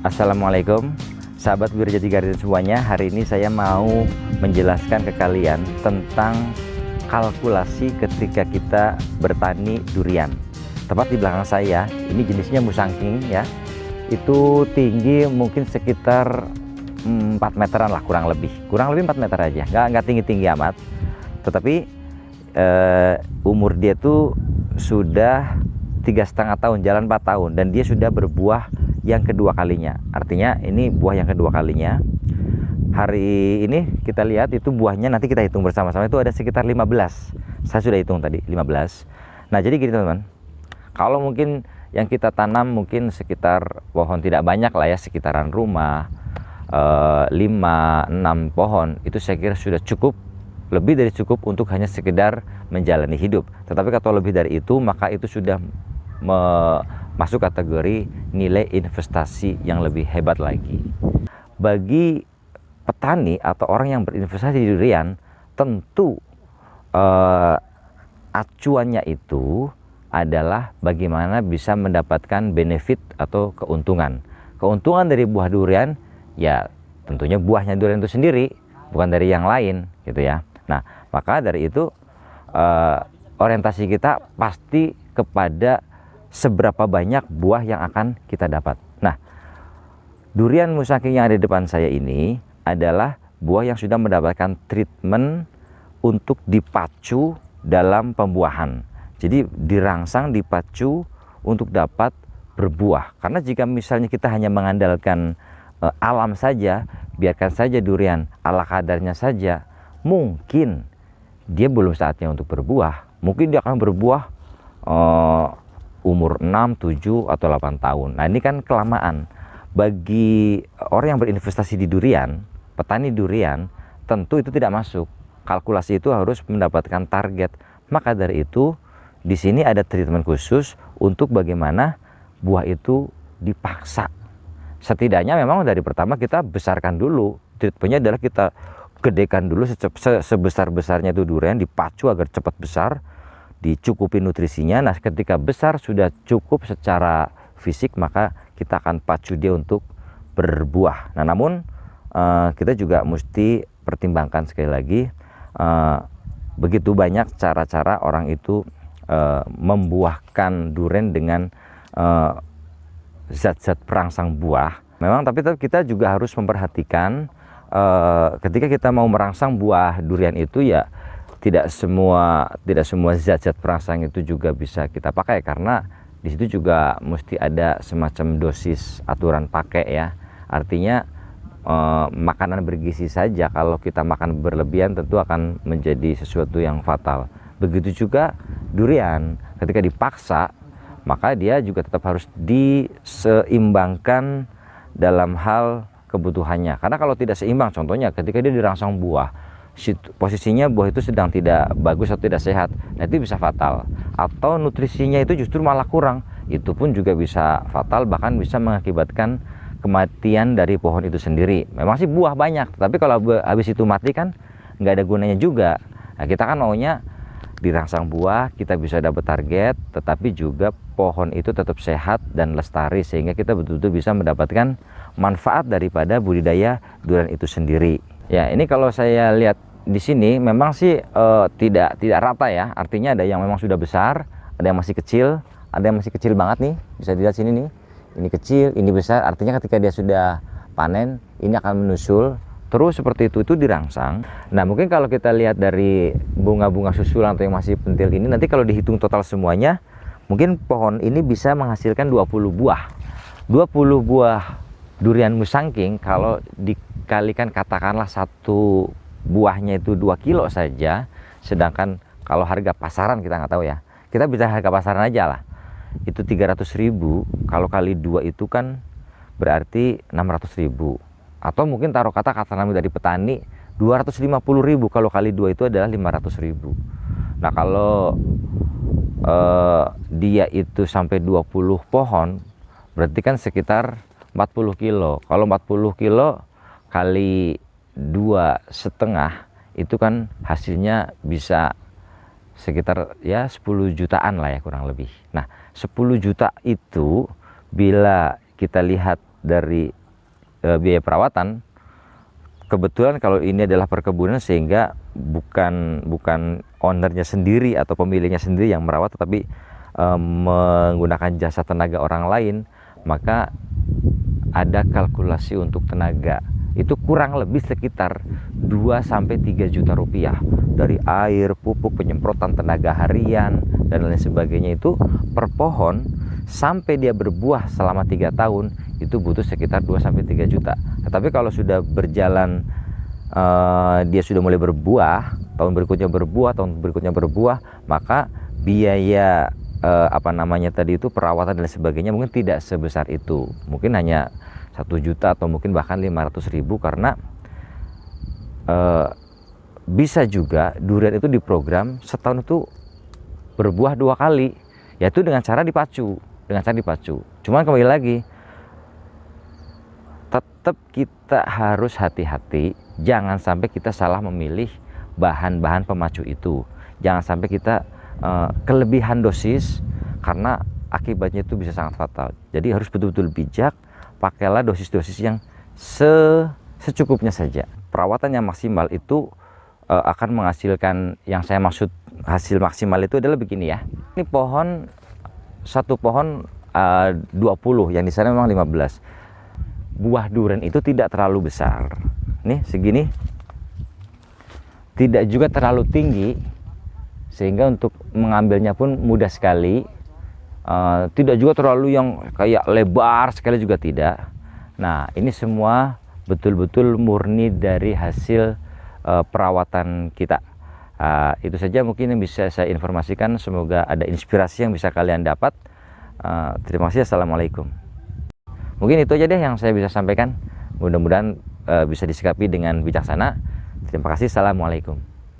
Assalamualaikum sahabat Wirajati Garden semuanya. Hari ini saya mau menjelaskan ke kalian tentang kalkulasi ketika kita bertani durian. Tepat di belakang saya, ini jenisnya musangking ya. Itu tinggi mungkin sekitar 4 meteran lah, kurang lebih 4 meter aja, nggak tinggi-tinggi amat. Tetapi umur dia tuh sudah 3,5 tahun, jalan 4 tahun, dan dia sudah berbuah yang kedua kalinya. Artinya ini buah yang kedua kalinya. Hari ini kita lihat itu buahnya, nanti kita hitung bersama-sama, itu ada sekitar 15. Saya sudah hitung tadi 15. Nah jadi gini teman-teman, kalau mungkin yang kita tanam mungkin sekitar pohon tidak banyak lah ya, sekitaran rumah 5-6 pohon, itu saya kira sudah cukup, lebih dari cukup untuk hanya sekedar menjalani hidup. Tetapi kalau lebih dari itu, maka itu sudah masuk kategori nilai investasi yang lebih hebat lagi. Bagi petani atau orang yang berinvestasi di durian, tentu acuannya itu adalah bagaimana bisa mendapatkan benefit atau keuntungan. Keuntungan dari buah durian ya tentunya buahnya durian itu sendiri, bukan dari yang lain gitu ya. Nah maka dari itu orientasi kita pasti kepada seberapa banyak buah yang akan kita dapat. Nah, durian musangking yang ada di depan saya ini adalah buah yang sudah mendapatkan treatment untuk dipacu dalam pembuahan. Jadi dirangsang, dipacu untuk dapat berbuah. Karena jika misalnya kita hanya mengandalkan alam saja, biarkan saja durian ala kadarnya saja, mungkin dia belum saatnya untuk berbuah. Mungkin dia akan berbuah umur 6, 7, atau 8 tahun. Nah ini kan kelamaan. Bagi orang yang berinvestasi di durian, petani durian, tentu itu tidak masuk. Kalkulasi itu harus mendapatkan target. Maka dari itu, di sini ada treatment khusus untuk bagaimana buah itu dipaksa. Setidaknya memang dari pertama kita besarkan dulu. Treatmentnya adalah kita gedekan dulu sebesar-besarnya itu durian, dipacu agar cepat besar, dicukupi nutrisinya. Nah ketika besar sudah cukup secara fisik, maka kita akan pacu dia untuk berbuah. Nah namun kita juga mesti pertimbangkan sekali lagi, begitu banyak cara-cara orang itu membuahkan durian dengan zat-zat perangsang buah. Memang tapi kita juga harus memperhatikan ketika kita mau merangsang buah durian itu ya tidak semua zat-zat perangsang itu juga bisa kita pakai, karena di situ juga mesti ada semacam dosis aturan pakai ya. Artinya makanan bergizi saja kalau kita makan berlebihan tentu akan menjadi sesuatu yang fatal. Begitu juga durian, ketika dipaksa maka dia juga tetap harus diseimbangkan dalam hal kebutuhannya. Karena kalau tidak seimbang, contohnya ketika dia dirangsang buah, posisinya buah itu sedang tidak bagus atau tidak sehat, nah itu bisa fatal. Atau nutrisinya itu justru malah kurang, itu pun juga bisa fatal, bahkan bisa mengakibatkan kematian dari pohon itu sendiri. Memang sih buah banyak, tapi kalau habis itu mati kan nggak ada gunanya juga. Nah kita kan maunya dirangsang buah, kita bisa dapat target, tetapi juga pohon itu tetap sehat dan lestari, sehingga kita betul-betul bisa mendapatkan manfaat daripada budidaya durian itu sendiri. Ya ini kalau saya lihat di sini memang sih tidak rata ya. Artinya ada yang memang sudah besar, ada yang masih kecil, ada yang masih kecil banget nih. Bisa dilihat sini nih. Ini kecil, ini besar. Artinya ketika dia sudah panen, ini akan menyusul. Terus seperti itu dirangsang. Nah mungkin kalau kita lihat dari bunga-bunga susulan atau yang masih pentil ini, nanti kalau dihitung total semuanya, mungkin pohon ini bisa menghasilkan 20 buah. 20 buah durian musangking kalau dikalikan katakanlah satu buahnya itu 2 kilo saja, sedangkan kalau harga pasaran kita nggak tahu ya, kita bisa harga pasaran aja lah, itu 300.000, kalau kali 2 itu kan berarti 600.000, atau mungkin taruh kata dari petani 250.000, kalau kali 2 itu adalah 500.000. Nah kalau dia itu sampai 20 pohon berarti kan sekitar 40 kilo. Kalau 40 kilo kali 2,5 itu kan hasilnya bisa sekitar ya 10 jutaan lah ya kurang lebih. Nah 10 juta itu bila kita lihat dari biaya perawatan. Kebetulan kalau ini adalah perkebunan sehingga bukan ownernya sendiri atau pemiliknya sendiri yang merawat, tetapi menggunakan jasa tenaga orang lain, maka ada kalkulasi untuk tenaga. Itu kurang lebih sekitar 2-3 juta rupiah dari air, pupuk, penyemprotan, tenaga harian, dan lain sebagainya. Itu per pohon sampai dia berbuah selama 3 tahun itu butuh sekitar 2-3 juta. Tetapi kalau sudah berjalan, dia sudah mulai berbuah, tahun berikutnya berbuah, maka biaya tadi itu perawatan dan sebagainya mungkin tidak sebesar itu, mungkin hanya 1 juta atau mungkin bahkan 500.000, karena bisa juga durian itu diprogram setahun itu berbuah 2 kali, yaitu dengan cara dipacu. Cuman kembali lagi, tetap kita harus hati-hati, jangan sampai kita salah memilih bahan-bahan pemacu itu, jangan sampai kita kelebihan dosis, karena akibatnya itu bisa sangat fatal. Jadi harus betul-betul bijak, pakailah dosis-dosis yang secukupnya saja. Perawatan yang maksimal itu akan menghasilkan, yang saya maksud hasil maksimal itu adalah begini ya. Ini pohon, satu pohon 20, yang di sana memang 15. Buah durian itu tidak terlalu besar. Nih segini. Tidak juga terlalu tinggi, sehingga untuk mengambilnya pun mudah sekali. Tidak juga terlalu yang kayak lebar sekali juga tidak. Nah, ini semua betul-betul murni dari hasil perawatan kita. Itu saja mungkin yang bisa saya informasikan. Semoga ada inspirasi yang bisa kalian dapat. Terima kasih. Assalamualaikum. Mungkin itu aja deh yang saya bisa sampaikan. Mudah-mudahan bisa disikapi dengan bijaksana. Terima kasih. Assalamualaikum.